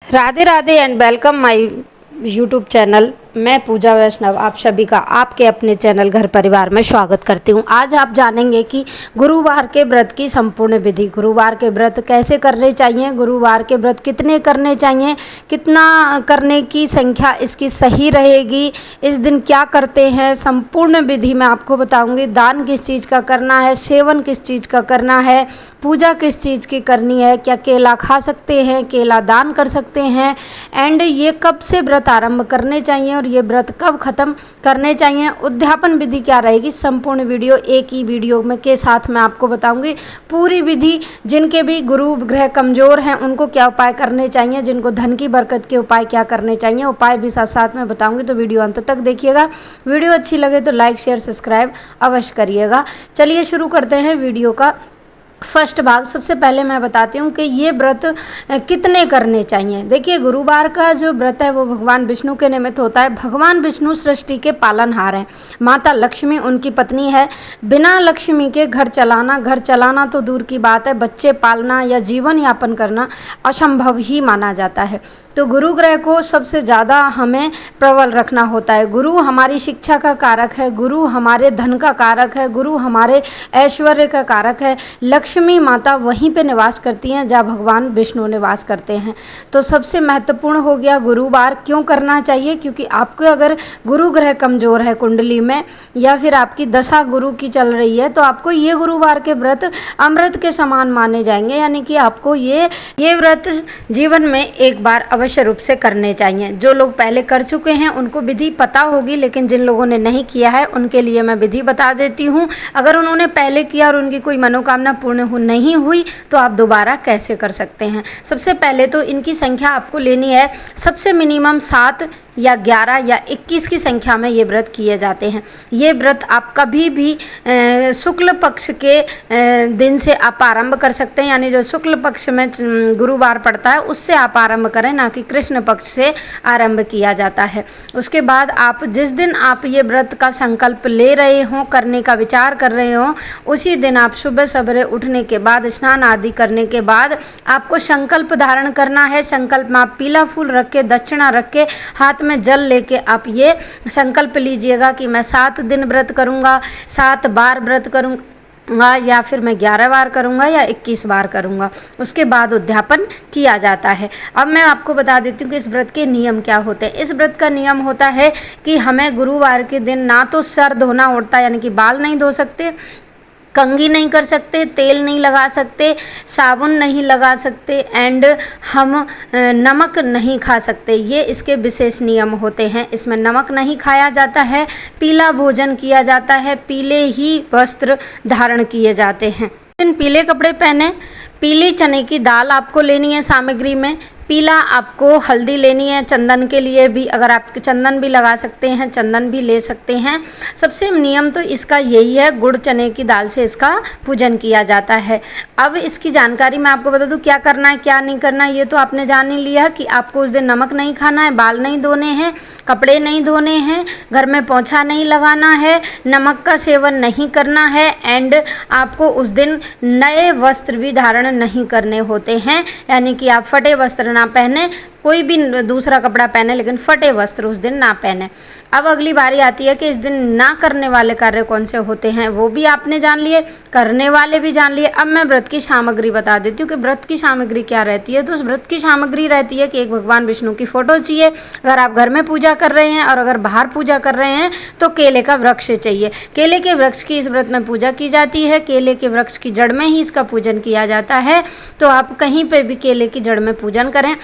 Radhe Radhe and welcome my YouTube channel. मैं पूजा वैष्णव आप सभी का आपके अपने चैनल घर परिवार में स्वागत करती हूं। आज आप जानेंगे कि गुरुवार के व्रत की संपूर्ण विधि, गुरुवार के व्रत कैसे करने चाहिए, गुरुवार के व्रत कितने करने चाहिए, कितना करने की संख्या इसकी सही रहेगी, इस दिन क्या करते हैं, संपूर्ण विधि मैं आपको बताऊंगी। दान किस चीज़ का करना है, सेवन किस चीज़ का करना है, पूजा किस चीज़ की करनी है, क्या केला खा सकते हैं, केला दान कर सकते हैं, एंड ये कब से व्रत आरंभ करने चाहिए और ये व्रत कब खत्म करने चाहिए, उद्यापन विधि क्या रहेगी, संपूर्ण वीडियो एक ही वीडियो में के साथ मैं आपको बताऊंगी। पूरी विधि, जिनके भी गुरु ग्रह कमज़ोर हैं उनको क्या उपाय करने चाहिए, जिनको धन की बरकत के उपाय क्या करने चाहिए, उपाय भी साथ साथ में बताऊंगी। तो वीडियो अंत तक देखिएगा। वीडियो अच्छी लगे तो लाइक शेयर सब्सक्राइब अवश्य करिएगा। चलिए शुरू करते हैं वीडियो का फर्स्ट भाग। सबसे पहले मैं बताती हूँ कि ये व्रत कितने करने चाहिए। देखिए, गुरुवार का जो व्रत है वो भगवान विष्णु के निमित्त होता है। भगवान विष्णु सृष्टि के पालनहार हैं। माता लक्ष्मी उनकी पत्नी है। बिना लक्ष्मी के घर चलाना तो दूर की बात है, बच्चे पालना या जीवन यापन करना असंभव ही माना जाता है। तो गुरु ग्रह को सबसे ज़्यादा हमें प्रबल रखना होता है। गुरु हमारी शिक्षा का कारक है, गुरु हमारे धन का कारक है, गुरु हमारे ऐश्वर्य का कारक है। लक्ष्मी माता वहीं पे निवास करती हैं जहाँ भगवान विष्णु निवास करते हैं। तो सबसे महत्वपूर्ण हो गया गुरुवार। क्यों करना चाहिए? क्योंकि आपको अगर गुरु ग्रह कमज़ोर है कुंडली में, या फिर आपकी दशा गुरु की चल रही है, तो आपको ये गुरुवार के व्रत अमृत के समान माने जाएंगे। यानी कि आपको ये व्रत जीवन में एक बार अवश्य रूप से करने चाहिए। जो लोग पहले कर चुके हैं उनको विधि पता होगी, लेकिन जिन लोगों ने नहीं किया है उनके लिए मैं विधि बता देती हूँ। अगर उन्होंने पहले किया और उनकी कोई मनोकामना पूर्ण नहीं हुई तो आप दोबारा कैसे कर सकते हैं। सबसे पहले तो इनकी संख्या आपको लेनी है। सबसे मिनिमम 7 या 11 या 21 की संख्या में ये व्रत किए जाते हैं। ये व्रत आप कभी भी शुक्ल पक्ष के दिन से आप आरंभ कर सकते हैं। यानी जो शुक्ल पक्ष में गुरुवार पड़ता है उससे आप आरंभ करें, ना कि कृष्ण पक्ष से आरंभ किया जाता है। उसके बाद आप जिस दिन आप ये व्रत का संकल्प ले रहे हों, करने का विचार कर रहे हों, उसी दिन आप सुबह सवेरे उठने के बाद, स्नान आदि करने के बाद आपको संकल्प धारण करना है। संकल्प में आप पीला फूल रख के, दक्षिणा रख के, हाथ में जल लेके आप ये संकल्प लीजिएगा कि मैं 7 दिन व्रत करूँगा, 7 बार व्रत करूँगा, या फिर मैं 11 बार करूँगा या 21 बार करूँगा। उसके बाद उद्यापन किया जाता है। अब मैं आपको बता देती हूँ कि इस व्रत के नियम क्या होते हैं। इस व्रत का नियम होता है कि हमें गुरुवार के दिन ना तो सर धोना होता है, यानी कि बाल नहीं धो सकते, कंघी नहीं कर सकते, तेल नहीं लगा सकते, साबुन नहीं लगा सकते, एंड हम नमक नहीं खा सकते। ये इसके विशेष नियम होते हैं। इसमें नमक नहीं खाया जाता है, पीला भोजन किया जाता है, पीले ही वस्त्र धारण किए जाते हैं। दिन पीले कपड़े पहने, पीली चने की दाल आपको लेनी है सामग्री में, पीला आपको हल्दी लेनी है। चंदन के लिए भी, अगर आप चंदन भी लगा सकते हैं, चंदन भी ले सकते हैं। सबसे नियम तो इसका यही है, गुड़ चने की दाल से इसका पूजन किया जाता है। अब इसकी जानकारी मैं आपको बता दूं, क्या करना है क्या नहीं करना है। ये तो आपने जान ही लिया कि आपको उस दिन नमक नहीं खाना है, बाल नहीं धोने हैं, कपड़े नहीं धोने हैं, घर में पोंछा नहीं लगाना है, नमक का सेवन नहीं करना है, एंड आपको उस दिन नए वस्त्र भी धारण नहीं करने होते हैं। यानी कि आप फटे वस्त्र ना पहने, कोई भी दूसरा कपड़ा पहने, लेकिन फटे वस्त्र उस दिन ना पहने। अब अगली बारी आती है कि इस दिन ना करने वाले कार्य कौन से होते हैं, वो भी आपने जान लिए, करने वाले भी जान लिए। अब मैं व्रत की सामग्री बता देती हूँ कि व्रत की सामग्री क्या रहती है। तो उस व्रत की सामग्री रहती है कि एक भगवान विष्णु की फोटो चाहिए, अगर आप घर में पूजा कर रहे हैं, और अगर बाहर पूजा कर रहे हैं तो केले का वृक्ष चाहिए। केले के वृक्ष की इस व्रत में पूजा की जाती है। केले के वृक्ष की जड़ में ही इसका पूजन किया जाता है। तो आप कहीं पर भी केले की जड़ में पूजन करें।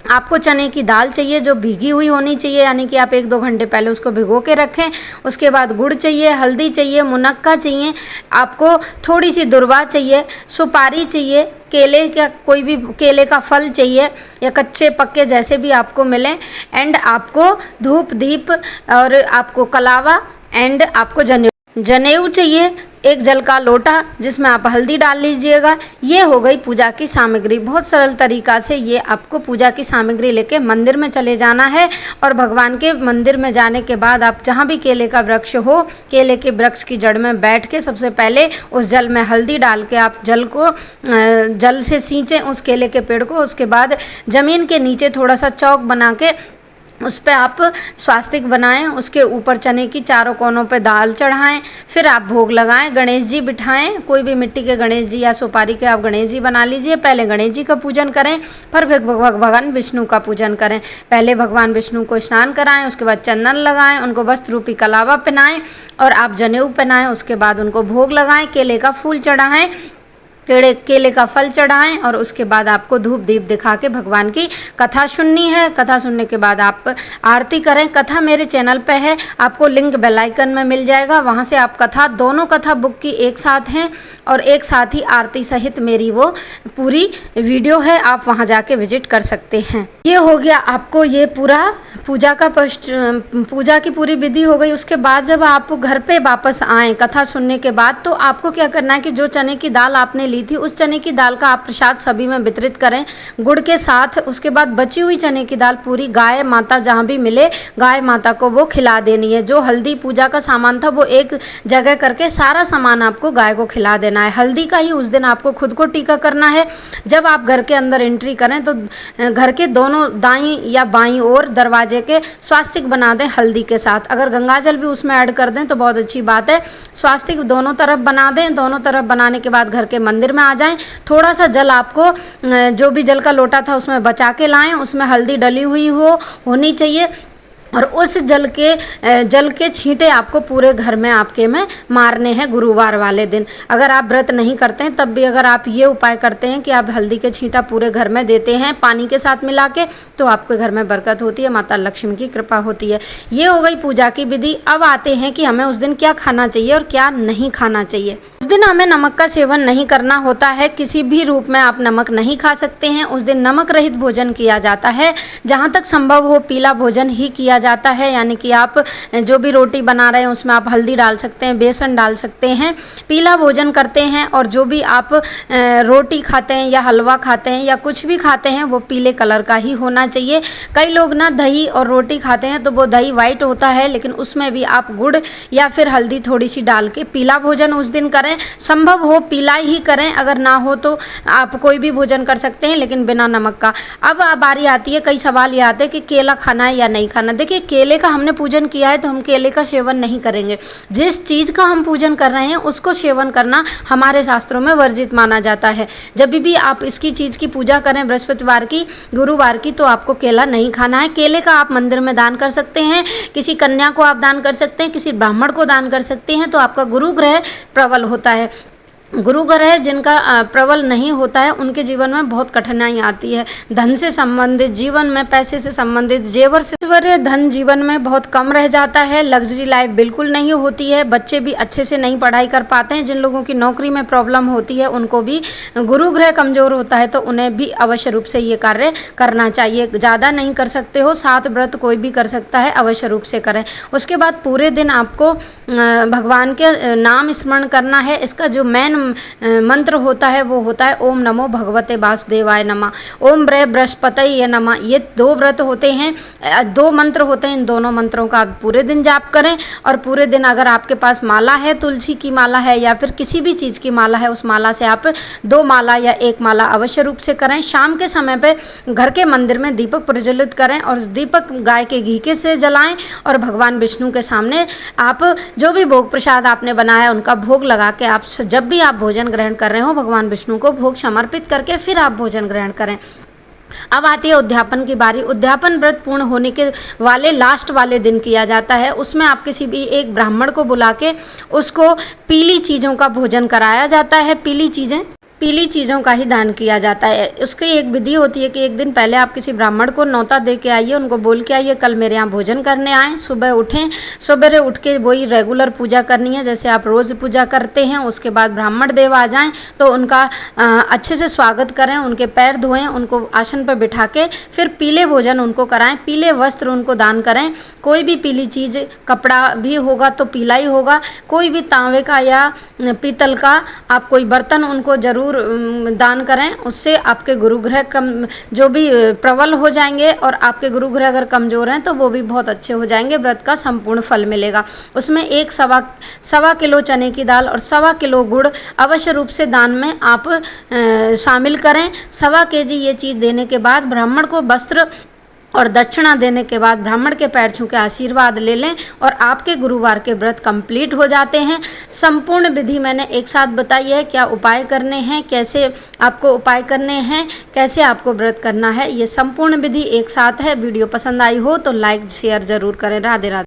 आपको चने की दाल चाहिए जो भीगी हुई होनी चाहिए, यानी कि आप 1-2 घंटे पहले उसको भिगो के रखें। उसके बाद गुड़ चाहिए, हल्दी चाहिए, मुनक्का चाहिए, आपको थोड़ी सी दुर्वा चाहिए, सुपारी चाहिए, केले का कोई भी केले का फल चाहिए, या कच्चे पक्के जैसे भी आपको मिले, एंड आपको धूप दीप, और आपको कलावा, एंड आपको जनेऊ चाहिए, एक जल का लोटा जिसमें आप हल्दी डाल लीजिएगा। ये हो गई पूजा की सामग्री। बहुत सरल तरीका से ये आपको पूजा की सामग्री लेके मंदिर में चले जाना है और भगवान के मंदिर में जाने के बाद आप जहाँ भी केले का वृक्ष हो, केले के वृक्ष की जड़ में बैठ के सबसे पहले उस जल में हल्दी डाल के आप जल से सींचें उस केले के पेड़ को। उसके बाद ज़मीन के नीचे थोड़ा सा चौक बना के उस पर आप स्वास्तिक बनाएं, उसके ऊपर चने की चारों कोनों पे दाल चढ़ाएं, फिर आप भोग लगाएं, गणेश जी बिठाएं, कोई भी मिट्टी के गणेश जी या सुपारी के आप गणेश जी बना लीजिए। पहले गणेश जी का पूजन करें, फिर भगवान विष्णु का पूजन करें। पहले भगवान विष्णु को स्नान कराएं, उसके बाद चंदन लगाएं, उनको वस्त्र रूपी कलावा पहनाएं और आप जनेऊ पहनाएं। उसके बाद उनको भोग लगाएं, केले का फूल चढ़ाएं, केले का फल चढ़ाएं और उसके बाद आपको धूप दीप दिखा के भगवान की कथा सुननी है। कथा सुनने के बाद आप आरती करें। कथा मेरे चैनल पे है, आपको लिंक बेल आइकन में मिल जाएगा, वहाँ से आप दोनों कथा बुक की एक साथ हैं और एक साथ ही आरती सहित मेरी वो पूरी वीडियो है, आप वहाँ जाके विजिट कर सकते हैं। ये हो गया आपको ये पूरा पूजा की पूरी विधि हो गई। उसके बाद जब आप घर पे वापस आएँ कथा सुनने के बाद, तो आपको क्या करना है कि जो चने की दाल आपने ली थी उस चने की दाल का आप प्रसाद सभी में वितरित करें गुड़ के साथ। उसके बाद बची हुई चने की दाल पूरी गाय माता जहाँ भी मिले गाय माता को वो खिला देनी है। जो हल्दी पूजा का सामान था वो एक जगह करके सारा सामान आपको गाय को खिला देना है। हल्दी का ही उस दिन आपको खुद को टीका करना है। जब आप घर के अंदर एंट्री करें तो घर के दोनों दाईं या बाईं ओर दरवाजे के स्वास्तिक बना दें हल्दी के साथ। अगर गंगाजल भी उसमें ऐड कर दें तो बहुत अच्छी बात है। स्वास्तिक दोनों तरफ बना दें। दोनों तरफ बनाने के बाद घर के मंदिर में आ जाएं। थोड़ा सा जल आपको जो भी जल का लोटा था उसमें बचा के लाएं, उसमें हल्दी डली हुई होनी चाहिए और उस जल के छींटे आपको पूरे घर में आपके में मारने हैं गुरुवार वाले दिन। अगर आप व्रत नहीं करते हैं तब भी अगर आप ये उपाय करते हैं कि आप हल्दी के छींटा पूरे घर में देते हैं पानी के साथ मिला के, तो आपके घर में बरकत होती है, माता लक्ष्मी की कृपा होती है। ये हो गई पूजा की विधि। अब आते हैं कि हमें उस दिन क्या खाना चाहिए और क्या नहीं खाना चाहिए। उस दिन हमें नमक का सेवन नहीं करना होता है। किसी भी रूप में आप नमक नहीं खा सकते हैं। उस दिन नमक रहित भोजन किया जाता है। जहाँ तक संभव हो पीला भोजन ही किया जाता है, यानी कि आप जो भी रोटी बना रहे हैं उसमें आप हल्दी डाल सकते हैं, बेसन डाल सकते हैं, पीला भोजन करते हैं। और जो भी आप रोटी खाते हैं या हलवा खाते हैं या कुछ भी खाते हैं वो पीले कलर का ही होना चाहिए। कई लोग ना दही और रोटी खाते हैं तो वो दही वाइट होता है, लेकिन उसमें भी आप गुड़ या फिर हल्दी थोड़ी सी डाल के पीला भोजन उस दिन करें। संभव हो पीला ही करें, अगर ना हो तो आप कोई भी भोजन कर सकते हैं लेकिन बिना नमक का। अब बारी आती है, कई सवाल ये आते हैं कि केला खाना है या नहीं खाना। देखिए केले का हमने पूजन किया है तो हम केले का सेवन नहीं करेंगे। जिस चीज़ का हम पूजन कर रहे हैं उसको सेवन करना हमारे शास्त्रों में वर्जित माना जाता है। जब भी आप इसकी चीज़ की पूजा करें बृहस्पतिवार की, गुरुवार की, तो आपको केला नहीं खाना है। केले का आप मंदिर में दान कर सकते हैं, किसी कन्या को आप दान कर सकते हैं, किसी ब्राह्मण को दान कर सकते हैं, तो आपका गुरु ग्रह प्रबल होता है। गुरु ग्रह जिनका प्रबल नहीं होता है उनके जीवन में बहुत कठिनाई आती है। धन से संबंधित जीवन में, पैसे से संबंधित, जेवर से धन जीवन में बहुत कम रह जाता है। लग्जरी लाइफ बिल्कुल नहीं होती है। बच्चे भी अच्छे से नहीं पढ़ाई कर पाते हैं। जिन लोगों की नौकरी में प्रॉब्लम होती है उनको भी गुरु ग्रह कमज़ोर होता है, तो उन्हें भी अवश्य रूप से ये कार्य करना चाहिए। ज़्यादा नहीं कर सकते हो, 7 व्रत कोई भी कर सकता है, अवश्य रूप से करें। उसके बाद पूरे दिन आपको भगवान के नाम स्मरण करना है। इसका जो मेन मंत्र होता है वो होता है ओम नमो भगवते वासुदेवाय नमः, ओम बृहस्पतये नमः। ये 2 व्रत होते हैं, 2 मंत्र होते हैं। इन दोनों मंत्रों का आप पूरे दिन जाप करें और पूरे दिन अगर आपके पास माला है, तुलसी की माला है या फिर किसी भी चीज़ की माला है, उस माला से आप 2 माला या 1 माला अवश्य रूप से करें। शाम के समय पे घर के मंदिर में दीपक प्रज्वलित करें और दीपक गाय के घी के से जलाएं और भगवान विष्णु के सामने आप जो भी भोग प्रसाद आपने बनाया उनका भोग लगा के आप जब भी आप भोजन ग्रहण कर रहे हो भगवान विष्णु को भोग समर्पित करके फिर आप भोजन ग्रहण करें। अब आती है उद्यापन की बारी। उद्यापन व्रत पूर्ण होने के वाले लास्ट वाले दिन किया जाता है। उसमें आप किसी भी एक ब्राह्मण को बुला के उसको पीली चीज़ों का भोजन कराया जाता है। पीली चीज़ें पीली चीज़ों का ही दान किया जाता है। उसकी एक विधि होती है कि एक दिन पहले आप किसी ब्राह्मण को न्योता दे के आइए, उनको बोल के आइए कल मेरे यहाँ भोजन करने आएँ। सुबह उठें, सवेरे उठ के वही रेगुलर पूजा करनी है जैसे आप रोज़ पूजा करते हैं। उसके बाद ब्राह्मण देव आ जाएँ तो उनका अच्छे से स्वागत करें, उनके पैर धोएं, उनको आसन पर बिठा के फिर पीले भोजन उनको कराएं, पीले वस्त्र उनको दान करें। कोई भी पीली चीज़, कपड़ा भी होगा तो पीला ही होगा, कोई भी तांबे का या पीतल का आप कोई बर्तन उनको ज़रूर दान करें। उससे आपके गुरु ग्रह कम जो भी प्रबल हो जाएंगे और आपके गुरु ग्रह अगर कमज़ोर हैं तो वो भी बहुत अच्छे हो जाएंगे। व्रत का संपूर्ण फल मिलेगा। उसमें एक सवा किलो चने की दाल और 1.25 किलो गुड़ अवश्य रूप से दान में आप शामिल करें। 1.25 केजी ये चीज़ देने के बाद ब्राह्मण को वस्त्र और दक्षिणा देने के बाद ब्राह्मण के पैर छू के आशीर्वाद ले लें और आपके गुरुवार के व्रत कंप्लीट हो जाते हैं। संपूर्ण विधि मैंने एक साथ बताई है, क्या उपाय करने हैं, कैसे आपको उपाय करने हैं, कैसे आपको व्रत करना है, ये संपूर्ण विधि एक साथ है। वीडियो पसंद आई हो तो लाइक शेयर ज़रूर करें। राधे राधे।